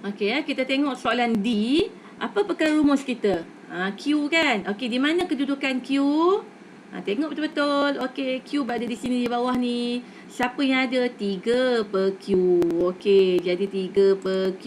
Okey ya, kita tengok soalan D. Apa perkara rumus kita? Q kan? Okey, di mana kedudukan Q? Tengok betul-betul. Okey, Q berada di sini di bawah ni. Siapa yang ada? 3 per Q. Okey, jadi 3 per Q.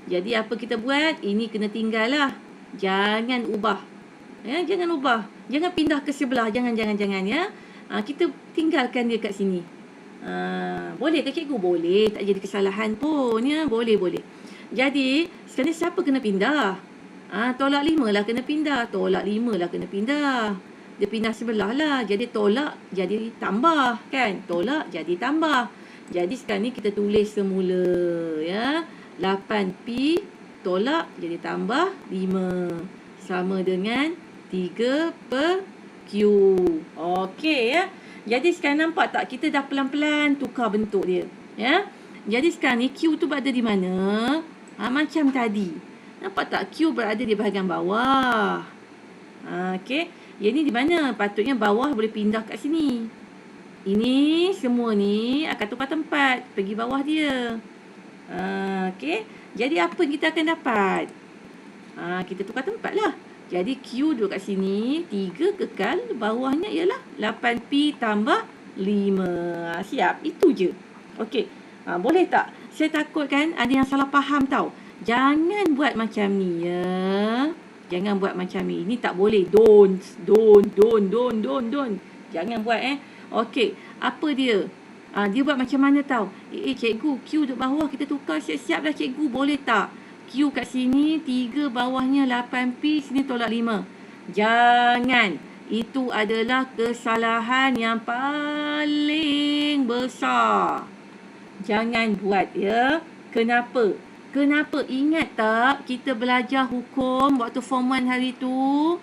Jadi apa kita buat? Ini kena tinggal lah. Jangan ubah. Ya, jangan ubah. Jangan pindah ke sebelah. Jangan ya. Kita tinggalkan dia kat sini. Boleh ke cikgu? Boleh. Tak jadi kesalahan pun ya. Boleh. Jadi, sekarang siapa kena pindah? Tolak 5 lah kena pindah. Tolak 5 lah kena pindah. Dia pindah sebelah lah. Jadi tolak jadi tambah kan. Tolak jadi tambah. Jadi sekarang ni kita tulis semula ya. 8P tolak jadi tambah 5. Sama dengan 3 per Q. Okey ya. Jadi sekarang nampak tak? Kita dah pelan-pelan tukar bentuk dia. Ya. Jadi sekarang ni Q tu berada di mana? Macam tadi. Nampak tak? Q berada di bahagian bawah. Okey. Yang ni di mana? Patutnya bawah boleh pindah kat sini. Ini semua ni akan tukar tempat. Pergi bawah dia. Okey. Jadi apa kita akan dapat? Kita tukar tempat lah. Jadi Q duduk kat sini. 3 kekal. Bawahnya ialah 8P tambah 5. Siap. Itu je. Okey. Boleh tak? Saya takut kan ada yang salah faham tau. Jangan buat macam ni ya. Jangan buat macam ni. Ini tak boleh. Don't. Jangan buat Okey. Apa dia? Dia buat macam mana tau? Cikgu, Q duduk bawah. Kita tukar siap-siap lah cikgu. Boleh tak? Q kat sini. 3 bawahnya 8P. Sini tolak 5. Jangan. Itu adalah kesalahan yang paling besar. Jangan buat ya. Kenapa? Ingat tak kita belajar hukum waktu form 1 hari tu?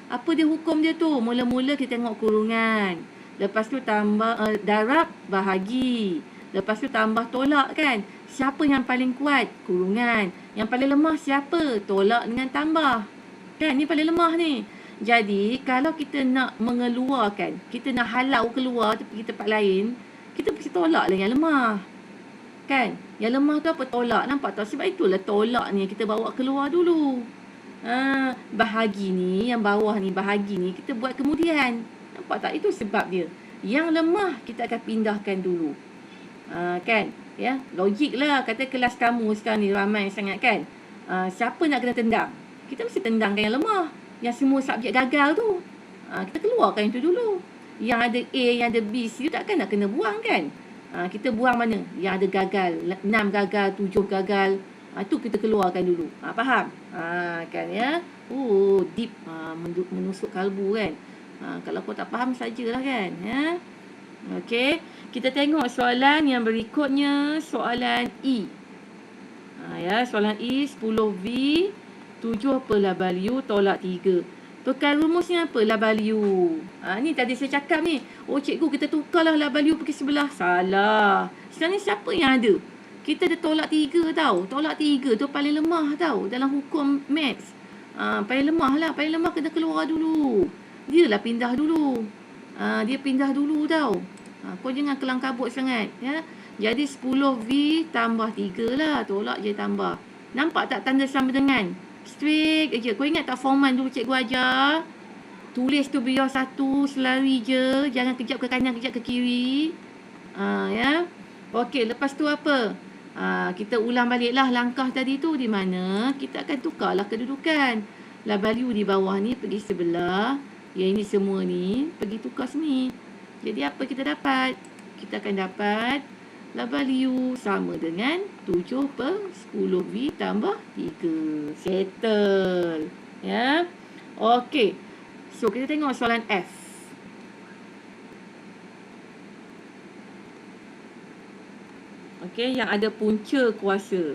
Apa dia hukum dia tu? Mula-mula kita tengok kurungan. Lepas tu tambah darab bahagi. Lepas tu tambah tolak kan? Siapa yang paling kuat? Kurungan. Yang paling lemah siapa? Tolak dengan tambah. Kan? Ni paling lemah ni. Jadi kalau kita nak mengeluarkan, kita nak halau keluar pergi tempat lain, kita mesti tolak lah yang lemah. Kan? Yang lemah tu apa? Tolak. Nampak tak? Sebab itulah tolak ni kita bawa keluar dulu. Bahagi ni, yang bawah ni, bahagi ni kita buat kemudian. Nampak tak? Itu sebab dia. Yang lemah kita akan pindahkan dulu. Kan? Ya, logik lah. Kata kelas kamu sekarang ni ramai sangat kan? Siapa nak kena tendang? Kita mesti tendangkan yang lemah. Yang semua subjek gagal tu. Kita keluarkan itu dulu. Yang ada A, yang ada B, C tu takkan nak kena buang kan? Kita buang mana? Yang ada gagal. 6 gagal, 7 gagal. Itu kita keluarkan dulu. Faham? Kan ya? Deep. Menusuk kalbu kan? Kalau kau tak faham sajalah kan? Ya? Okey. Kita tengok soalan yang berikutnya. Soalan E. Soalan E. 10V. 7 per W tolak 3. Perkara rumusnya apa? W. Ni tadi saya cakap ni. Cikgu kita tukarlah W pergi sebelah. Salah. Sekarang ni siapa yang ada? Kita ada tolak 3 tau. Tolak 3 tu paling lemah tau. Dalam hukum maths. Paling lemah lah. Paling lemah kena keluar dulu. Dia lah pindah dulu. Dia pindah dulu tau. Kau jangan kelang kabut sangat. Ya. Jadi 10V tambah 3 lah. Tolak je tambah. Nampak tak tanda sama dengan? Straight je. Kau ingat tak form 1 dulu cikgu ajar? Tulis tu biar satu, selari je. Jangan kejap ke kanan, kejap ke kiri. Ya. Okey, lepas tu apa? Kita ulang baliklah langkah tadi tu. Di mana kita akan tukarlah kedudukan. W di bawah ni pergi sebelah. Yang ini semua ni pergi tukar sini. Jadi apa kita dapat? Kita akan dapat W sama dengan 7 per 10V tambah 3. Settle. Ya. Okey. So, kita tengok soalan F. Okey, yang ada punca kuasa.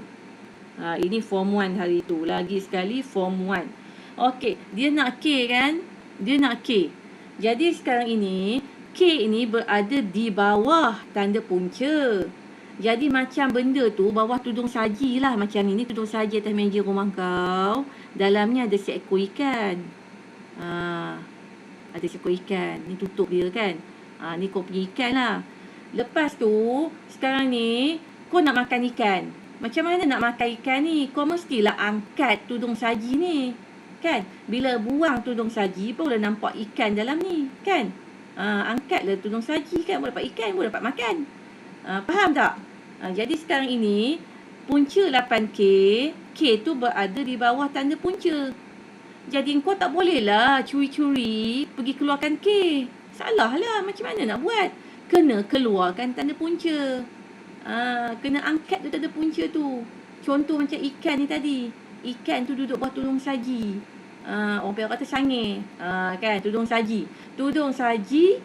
Ini form 1 hari tu. Lagi sekali form 1. Okey, dia nak K kan? Dia nak K. Jadi sekarang ini K ini berada di bawah tanda punca. Jadi macam benda tu bawah tudung saji lah. Macam ni tudung saji atas meja rumah kau. Dalamnya ada seekor ikan. Ada seekor ikan. Ni tutup dia kan. Ni kau punya ikan lah. Lepas tu sekarang ni kau nak makan ikan. Macam mana nak makan ikan ni? Kau mestilah angkat tudung saji ni. Kan? Bila buang tudung saji, barulah nampak ikan dalam ni. Kan? Angkatlah tudung saji kan. Baru dapat ikan, baru dapat makan. Faham tak? Jadi sekarang ini, punca 8K, K tu berada di bawah tanda punca. Jadi kau tak bolehlah curi-curi pergi keluarkan K. Salah lah. Macam mana nak buat? Kena keluarkan tanda punca. Kena angkat tu tanda punca tu. Contoh macam ikan ni tadi. Ikan tu duduk bawah tudung saji. Orang kata sangir. Kan? Tudung saji. Tudung saji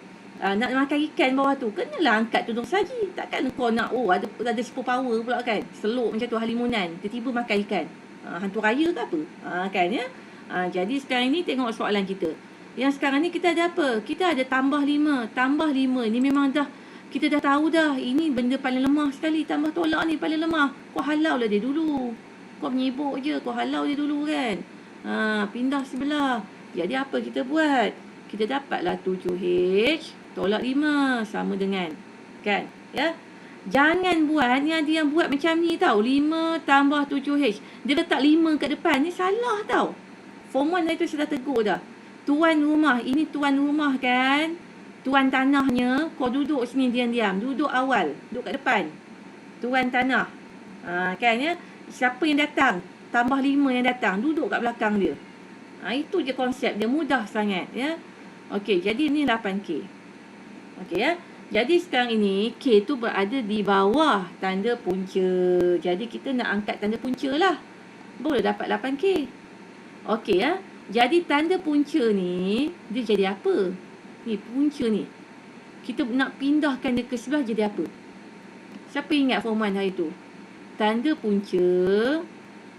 nak makan ikan bawah tu. Kenalah angkat tudung saji. Takkan kau nak ada super power pula kan. Seluk macam tu halimunan. Tiba-tiba makan ikan. Hantu raya ke apa? Kan ya? Jadi sekarang ni tengok soalan kita. Yang sekarang ni kita ada apa? Kita ada tambah 5. Tambah 5 ni memang dah kita dah tahu dah. Ini benda paling lemah sekali. Tambah tolak ni paling lemah. Kau halau lah dia dulu. Kau menyibuk je. Kau halau dia dulu kan. Pindah sebelah. Jadi apa kita buat? Kita dapatlah 7H tolak 5 sama dengan. Kan? Ya? Jangan buat. Ni ada yang buat macam ni tau. 5 tambah 7H. Dia letak 5 kat depan. Ni salah tau. Form 1 itu sudah tegur dah. Tuan rumah. Ini tuan rumah kan. Tuan tanahnya. Kau duduk sini diam-diam. Duduk awal. Duduk kat depan. Tuan tanah. Kan ya. Siapa yang datang? Tambah 5 yang datang. Duduk kat belakang dia. Itu je konsep dia. Mudah sangat. Ya. Okey. Jadi ni 8K. Okey ya. Jadi sekarang ini. K tu berada di bawah tanda punca. Jadi kita nak angkat tanda punca lah. Boleh dapat 8K. Okey ya. Jadi tanda punca ni. Dia jadi apa? Ni punca ni. Kita nak pindahkan dia ke sebelah jadi apa? Siapa ingat form 1 hari tu? Tanda punca.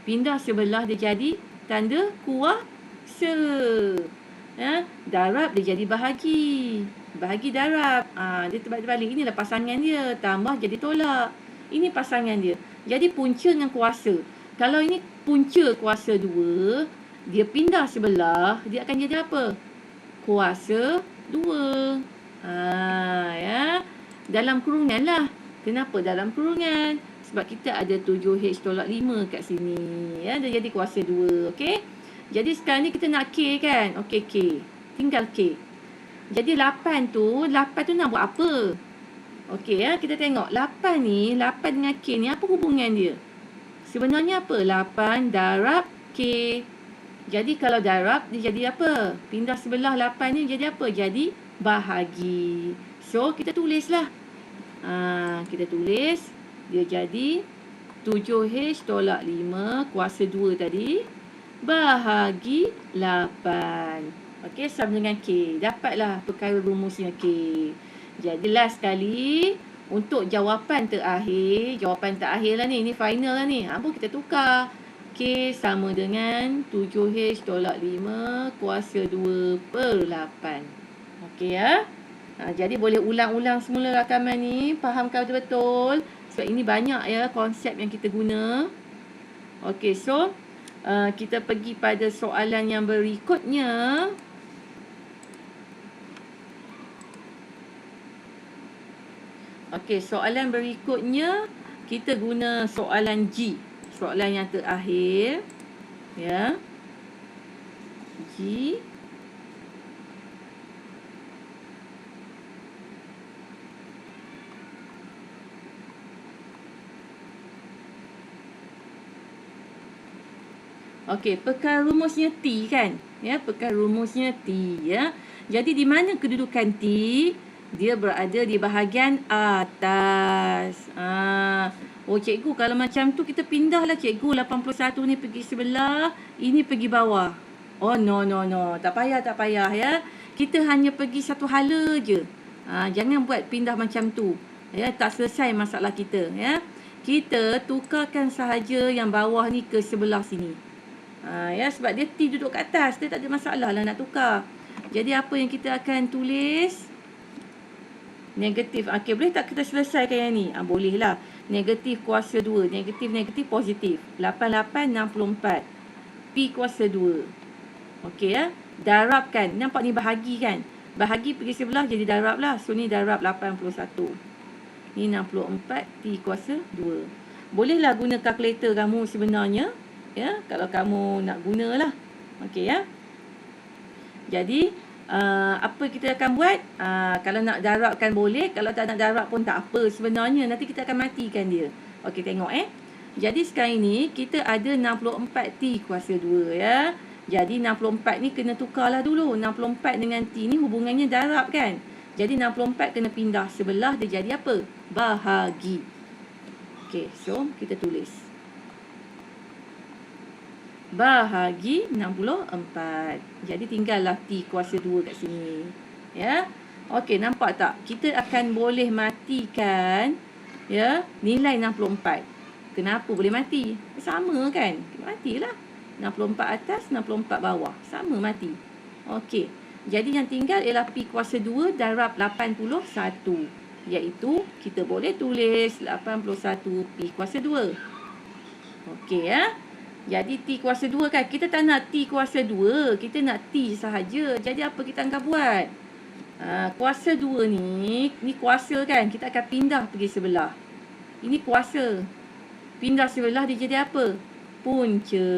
Pindah sebelah dia jadi tanda kuasa. Darab dia jadi bahagi. Bahagi darab. Dia terbalik-balik. Inilah pasangan dia. Tambah jadi tolak. Ini pasangan dia. Jadi punca dengan kuasa. Kalau ini punca kuasa 2. Dia pindah sebelah. Dia akan jadi apa? Kuasa 2. Ya. Dalam kurungan lah. Kenapa dalam kurungan? Sebab kita ada 7H tolak 5 kat sini. Ya. Dia jadi kuasa 2. Okey. Jadi sekarang ni kita nak K kan? Okey K. Tinggal K. Jadi 8 tu nak buat apa? Okey ya. Kita tengok. 8 ni. 8 dengan K ni apa hubungan dia? Sebenarnya apa? 8 darab K. Jadi kalau darab dia jadi apa? Pindah sebelah 8 ni jadi apa? Jadi bahagi. So kita tulislah. Kita tulis. Dia jadi 7H tolak 5 kuasa 2 tadi. Bahagi 8. Okey, sama dengan K. Dapatlah perkara rumusnya K. Jadi last sekali. Untuk jawapan terakhir. Jawapan terakhir lah ni. Ini final lah ni. Apa kita tukar. K sama dengan 7H tolak 5 kuasa 2 per 8. Okey ya. Jadi boleh ulang-ulang semula rakaman ni. Fahamkan betul-betul. Sebab ini banyak ya konsep yang kita guna. Okey, so kita pergi pada soalan yang berikutnya. Okey, soalan berikutnya kita guna soalan G. Soalan yang terakhir. Ya. G. Okey, perkara rumusnya T kan? Ya, perkara rumusnya T ya. Jadi di mana kedudukan T? Dia berada di bahagian atas. Oh cikgu, kalau macam tu kita pindahlah cikgu. 81 ni pergi sebelah, ini pergi bawah. Oh no. Tak payah ya. Kita hanya pergi satu hala je. Jangan buat pindah macam tu. Ya, tak selesai masalah kita ya. Kita tukarkan sahaja yang bawah ni ke sebelah sini. Ya, sebab dia T duduk kat atas, dia tak ada masalah lah nak tukar. Jadi apa yang kita akan tulis? Negatif. Okey, boleh tak kita selesaikan yang ni? Boleh lah. Negatif kuasa 2. Negatif positif. 88, 64. P kuasa 2. Okey ya. Darabkan. Nampak ni bahagi kan? Bahagi pergi sebelah jadi darab lah. So ni darab 81. Ni 64. P kuasa 2. Bolehlah guna kalkulator kamu sebenarnya. Ya, kalau kamu nak gunalah. Okey ya. Jadi, apa kita akan buat? Kalau nak darabkan boleh, kalau tak nak darab pun tak apa sebenarnya. Nanti kita akan matikan dia. Okey, tengok Jadi sekarang ni kita ada 64T kuasa 2 ya. Jadi 64 ni kena tukarlah dulu. 64 dengan T ni hubungannya darab kan? Jadi 64 kena pindah sebelah, dia jadi apa? Bahagi. Okey, so kita tulis. Bahagi 64. Jadi tinggallah T kuasa 2 kat sini. Ya. Okey, nampak tak? Kita akan boleh matikan ya nilai 64. Kenapa boleh mati? Sama kan? Matilah. 64 atas, 64 bawah. Sama mati. Okey. Jadi yang tinggal ialah P kuasa 2 darab 81. Iaitu kita boleh tulis 81 P kuasa 2. Okey ya. Jadi T kuasa 2 kan. Kita tak nak T kuasa 2. Kita nak T sahaja. Jadi apa kita akan buat? Kuasa 2 ni kuasa kan. Kita akan pindah pergi sebelah. Ini kuasa. Pindah sebelah dia jadi apa? Punca.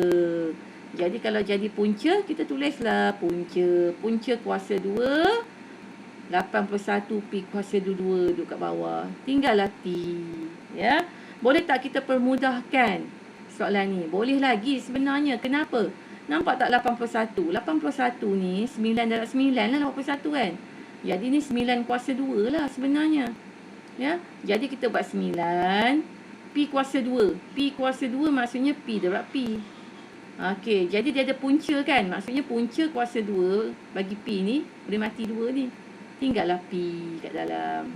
Jadi kalau jadi punca, kita tulislah punca. Punca kuasa 2. 81 P kuasa 2 duduk kat bawah. Tinggallah T. Ya. Boleh tak kita permudahkan soalan ni? Boleh lagi sebenarnya. Kenapa? Nampak tak 81? 81 ni 9 darab 9 lah 81 kan? Jadi ni 9 kuasa 2 lah sebenarnya. Ya. Jadi kita buat 9 P kuasa 2. P kuasa 2 maksudnya P darab P. Okey, jadi dia ada punca kan? Maksudnya punca kuasa 2 bagi P ni boleh mati 2 ni. Tinggallah P kat dalam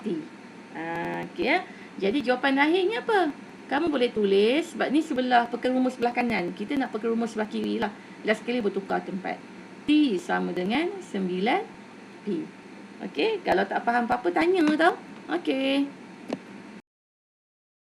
T. Okey ya. Jadi jawapan akhirnya apa? Kamu boleh tulis, sebab ni sebelah pekerumus sebelah kanan. Kita nak pekerumus sebelah kiri lah. Last sekali bertukar tempat. T sama dengan 9P. Okey, kalau tak faham apa-apa tanya tau. Okey.